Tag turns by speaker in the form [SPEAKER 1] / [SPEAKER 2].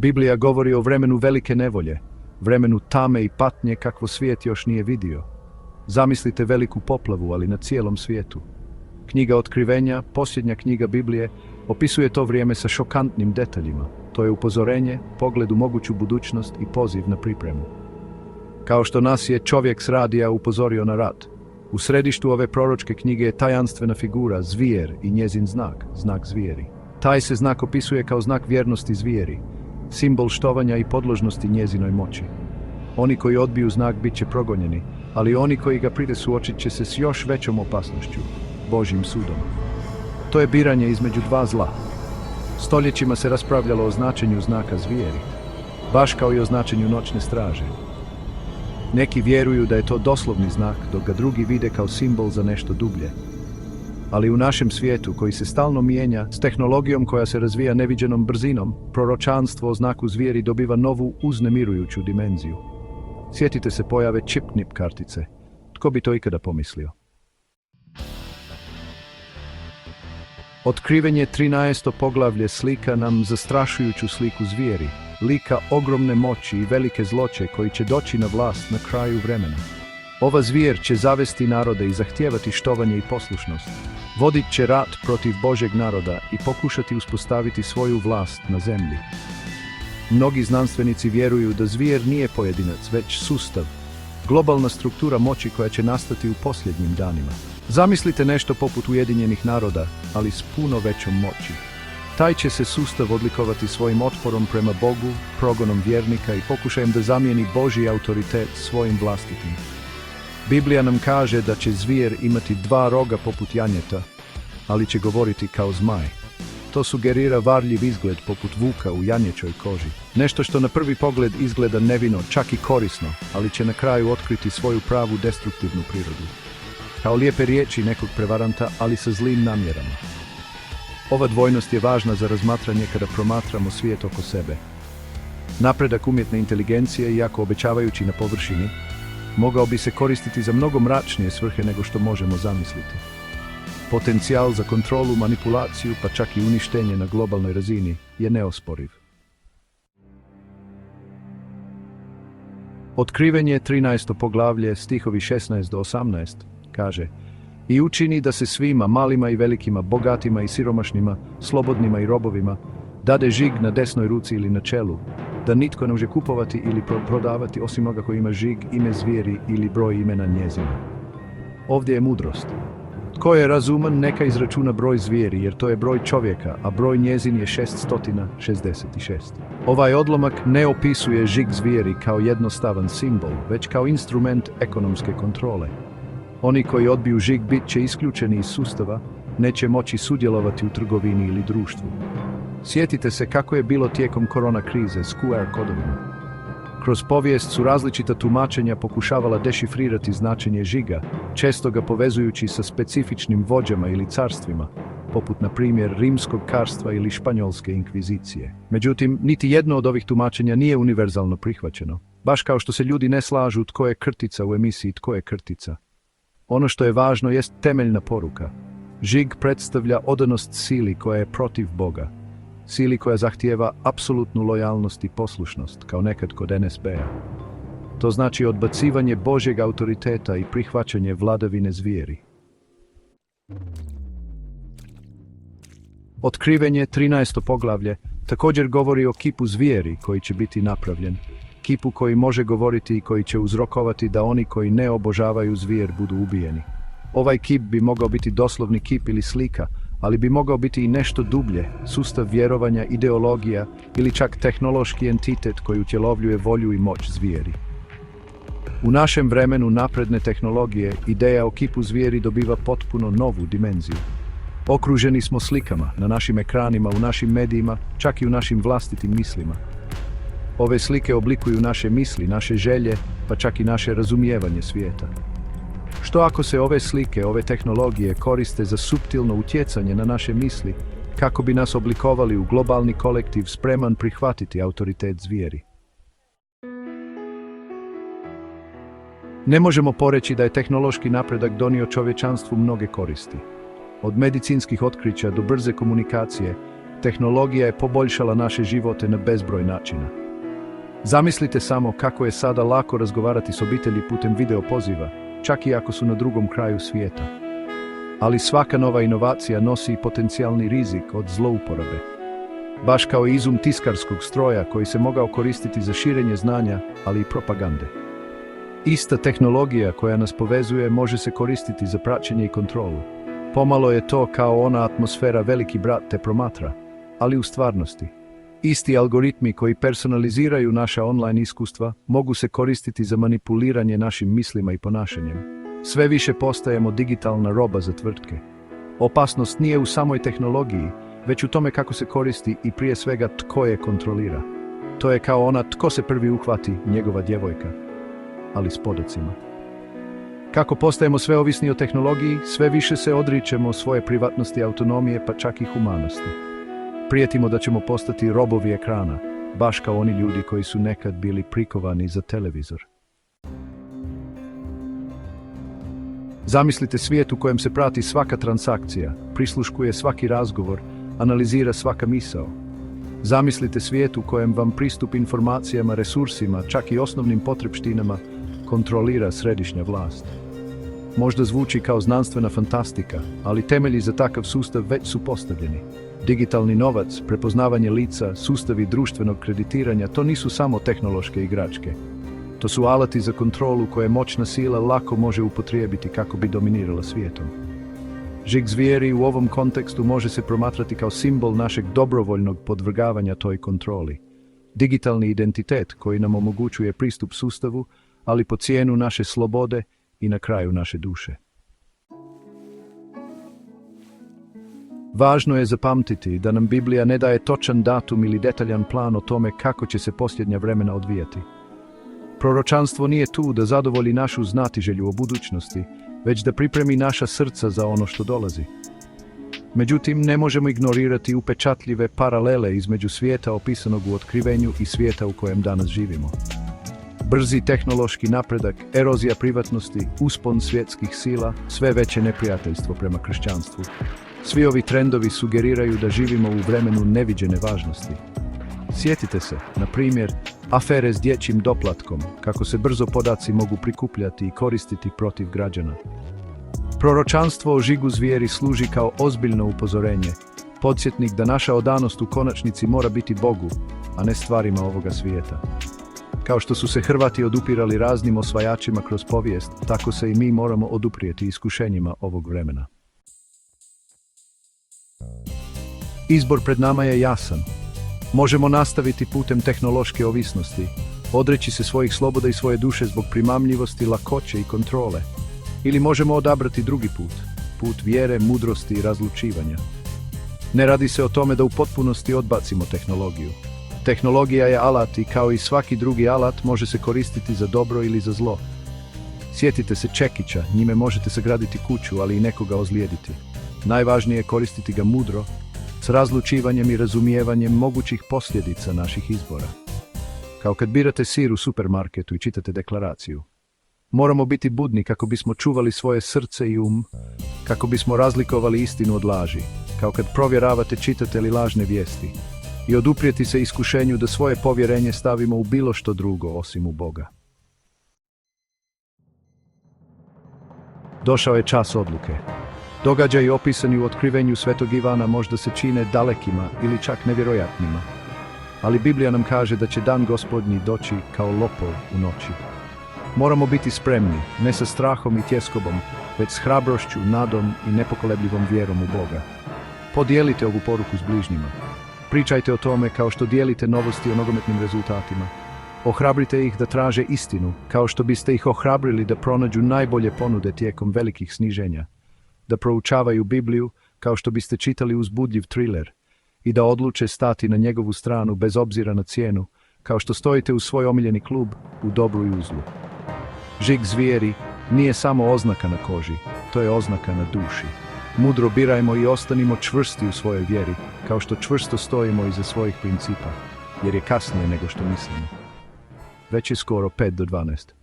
[SPEAKER 1] Biblija govori o vremenu velike nevolje, vremenu tame i patnje kakvo svijet još nije vidio. Zamislite veliku poplavu, ali na cijelom svijetu. Knjiga Otkrivenja, posljednja knjiga Biblije, opisuje to vrijeme sa šokantnim detaljima. To je upozorenje, pogled u moguću budućnost i poziv na pripremu. Kao što nas je čovjek s radija upozorio na rat, u središtu ove proročke knjige je tajanstvena figura, zvijer i njezin znak, znak zvijeri. Taj se znak opisuje kao znak vjernosti zvijeri, simbol štovanja i podložnosti njezinoj moći. Oni koji odbiju znak bit će progonjeni, ali oni koji ga pride suočit će se s još većom opasnošću, Božjim sudom. To je biranje između dva zla. Stoljećima se raspravljalo o značenju znaka zvijeri, baš kao i o značenju noćne straže. Neki vjeruju da je to doslovni znak, dok ga drugi vide kao simbol za nešto dublje. Ali u našem svijetu, koji se stalno mijenja, s tehnologijom koja se razvija neviđenom brzinom, proročanstvo o znaku zvijeri dobiva novu uznemirujuću dimenziju. Sjetite se pojave chip-nip kartice. Tko bi to ikada pomislio? Otkrivenje 13. poglavlje slika nam zastrašujuću sliku zvijeri, lika ogromne moći i velike zloće koji će doći na vlast na kraju vremena. Ova zvijer će zavesti narode i zahtijevati štovanje i poslušnost. Vodit će rat protiv Božjeg naroda i pokušati uspostaviti svoju vlast na zemlji. Mnogi znanstvenici vjeruju da zvijer nije pojedinac, već sustav, globalna struktura moći koja će nastati u posljednjim danima. Zamislite nešto poput Ujedinjenih naroda, ali s puno većom moći. Taj će se sustav odlikovati svojim otporom prema Bogu, progonom vjernika i pokušajem da zamijeni Božji autoritet svojim vlastitim. Biblija nam kaže da će zvijer imati dva roga poput janjeta, ali će govoriti kao zmaj. To sugerira varljiv izgled poput vuka u janječoj koži. Nešto što na prvi pogled izgleda nevino, čak i korisno, ali će na kraju otkriti svoju pravu destruktivnu prirodu. Kao lijepe riječi nekog prevaranta, ali sa zlim namjerama. Ova dvojnost je važna za razmatranje kada promatramo svijet oko sebe. Napredak umjetne inteligencije, iako obećavajući na površini, mogao bi se koristiti za mnogo mračnije svrhe nego što možemo zamisliti. Potencijal za kontrolu, manipulaciju, pa čak i uništenje na globalnoj razini je neosporiv. Otkrivenje 13. poglavlje, stihovi 16 do 18, kaže: I učini da se svima, malima i velikima, bogatima i siromašnima, slobodnima i robovima, dade žig na desnoj ruci ili na čelu, da nitko ne može kupovati ili prodavati osim onoga koji ima žig, ime zvijeri ili broj imena njezina. Ovdje je mudrost. Tko je razuman, neka izračuna broj zvijeri, jer to je broj čovjeka, a broj njezin je 666. Ovaj odlomak ne opisuje žig zvijeri kao jednostavan simbol, već kao instrument ekonomske kontrole. Oni koji odbiju žig bit će isključeni iz sustava, neće moći sudjelovati u trgovini ili društvu. Sjetite se kako je bilo tijekom korona krize s QR kodovima. Kroz povijest su različita tumačenja pokušavala dešifrirati značenje žiga, često ga povezujući sa specifičnim vođama ili carstvima, poput na primjer Rimskog carstva ili Španjolske inkvizicije. Međutim, niti jedno od ovih tumačenja nije univerzalno prihvaćeno, baš kao što se ljudi ne slažu tko je krtica u emisiji Tko je krtica. Ono što je važno jest temeljna poruka. Žig predstavlja odanost sili koja je protiv Boga, sili koja zahtijeva apsolutnu lojalnost i poslušnost, kao nekad kod NSB-a. To znači odbacivanje Božjeg autoriteta i prihvaćanje vladavine zvijeri. Otkrivenje 13. poglavlje također govori o kipu zvijeri koji će biti napravljen, kipu koji može govoriti i koji će uzrokovati da oni koji ne obožavaju zvijer budu ubijeni. Ovaj kip bi mogao biti doslovni kip ili slika, ali bi mogao biti i nešto dublje, sustav vjerovanja, ideologija ili čak tehnološki entitet koji utjelovljuje volju i moć zvijeri. U našem vremenu napredne tehnologije ideja o kipu zvijeri dobiva potpuno novu dimenziju. Okruženi smo slikama, na našim ekranima, u našim medijima, čak i u našim vlastitim mislima. Ove slike oblikuju naše misli, naše želje, pa čak i naše razumijevanje svijeta. Što ako se ove slike, ove tehnologije koriste za suptilno utjecanje na naše misli, kako bi nas oblikovali u globalni kolektiv spreman prihvatiti autoritet zvijeri? Ne možemo poreći da je tehnološki napredak donio čovječanstvu mnoge koristi. Od medicinskih otkrića do brze komunikacije, Tehnologija je poboljšala naše živote na bezbroj načina. Zamislite samo kako je sada lako razgovarati s obitelji putem video poziva, čak i ako su na drugom kraju svijeta. Ali svaka nova inovacija nosi i potencijalni rizik od zlouporabe. Baš kao i izum tiskarskog stroja koji se mogao koristiti za širenje znanja, ali i propagande. Ista tehnologija koja nas povezuje može se koristiti za praćenje i kontrolu. Pomalo je to kao ona atmosfera veliki brat te promatra, ali u stvarnosti. Isti algoritmi koji personaliziraju naša online iskustva mogu se koristiti za manipuliranje našim mislima i ponašanjem. Sve više postajemo digitalna roba za tvrtke. Opasnost nije u samoj tehnologiji, već u tome kako se koristi i prije svega tko je kontrolira. To je kao ona tko se prvi uhvati, njegova djevojka, ali s podacima. Kako postajemo sve ovisni o tehnologiji, sve više se odričemo svoje privatnosti, autonomije, pa čak i humanosti. Prijetimo da ćemo postati robovi ekrana, baš kao oni ljudi koji su nekad bili prikovani za televizor. Zamislite svijet u kojem se prati svaka transakcija, prisluškuje svaki razgovor, analizira svaka misao. Zamislite svijet u kojem vam pristup informacijama, resursima, čak i osnovnim potrepštinama kontrolira središnja vlast. Možda zvuči kao znanstvena fantastika, ali temelji za takav sustav već su postavljeni. Digitalni novac, prepoznavanje lica, sustavi društvenog kreditiranja, to nisu samo tehnološke igračke. To su alati za kontrolu koje moćna sila lako može upotrijebiti kako bi dominirala svijetom. Žig zvijeri u ovom kontekstu može se promatrati kao simbol našeg dobrovoljnog podvrgavanja toj kontroli. Digitalni identitet koji nam omogućuje pristup sustavu, ali po cijenu naše slobode i na kraju naše duše. Važno je zapamtiti da nam Biblija ne daje točan datum ili detaljan plan o tome kako će se posljednja vremena odvijati. Proročanstvo nije tu da zadovolji našu znatiželju o budućnosti, već da pripremi naša srca za ono što dolazi. Međutim, ne možemo ignorirati upečatljive paralele između svijeta opisanog u Otkrivenju i svijeta u kojem danas živimo. Brzi tehnološki napredak, erozija privatnosti, uspon svjetskih sila, sve veće neprijateljstvo prema kršćanstvu. Svi ovi trendovi sugeriraju da živimo u vremenu neviđene važnosti. Sjetite se, na primjer, afere s dječjim doplatkom, kako se brzo podaci mogu prikupljati i koristiti protiv građana. Proročanstvo o žigu zvijeri služi kao ozbiljno upozorenje, podsjetnik da naša odanost u konačnici mora biti Bogu, a ne stvarima ovoga svijeta. Kao što su se Hrvati odupirali raznim osvajačima kroz povijest, tako se i mi moramo oduprijeti iskušenjima ovog vremena. Izbor pred nama je jasan. Možemo nastaviti putem tehnološke ovisnosti, odreći se svojih sloboda i svoje duše zbog primamljivosti, lakoće i kontrole. Ili možemo odabrati drugi put, put vjere, mudrosti i razlučivanja. Ne radi se o tome da u potpunosti odbacimo tehnologiju. Tehnologija je alat i kao i svaki drugi alat može se koristiti za dobro ili za zlo. Sjetite se čekića, njime možete sagraditi kuću, ali i nekoga ozlijediti. Najvažnije je koristiti ga mudro, s razlučivanjem i razumijevanjem mogućih posljedica naših izbora. Kao kad birate sir u supermarketu i čitate deklaraciju. Moramo biti budni kako bismo čuvali svoje srce i kako bismo razlikovali istinu od laži, kao kad provjeravate čitate li lažne vijesti, i oduprijeti se iskušenju da svoje povjerenje stavimo u bilo što drugo osim u Boga. Došao je čas odluke. Događaji opisani u Otkrivenju Svetog Ivana možda se čine dalekima ili čak nevjerojatnima, ali Biblija nam kaže da će dan Gospodnji doći kao lopov u noći. Moramo biti spremni, ne sa strahom i tjeskobom, već s hrabrošću, nadom i nepokolebljivom vjerom u Boga. Podijelite ovu poruku s bližnjima. Pričajte o tome kao što dijelite novosti o nogometnim rezultatima. Ohrabrite ih da traže istinu, kao što biste ih ohrabrili da pronađu najbolje ponude tijekom velikih sniženja. Da proučavaju Bibliju, kao što biste čitali uzbudljiv thriller, i da odluče stati na njegovu stranu bez obzira na cijenu, kao što stojite u svoj omiljeni klub u dobru i u zlu. Žig zvijeri nije samo oznaka na koži, to je oznaka na duši. Mudro birajmo i ostanimo čvrsti u svojoj vjeri, kao što čvrsto stojimo iza svojih principa, jer je kasnije nego što mislimo. Već je skoro 5 do 12.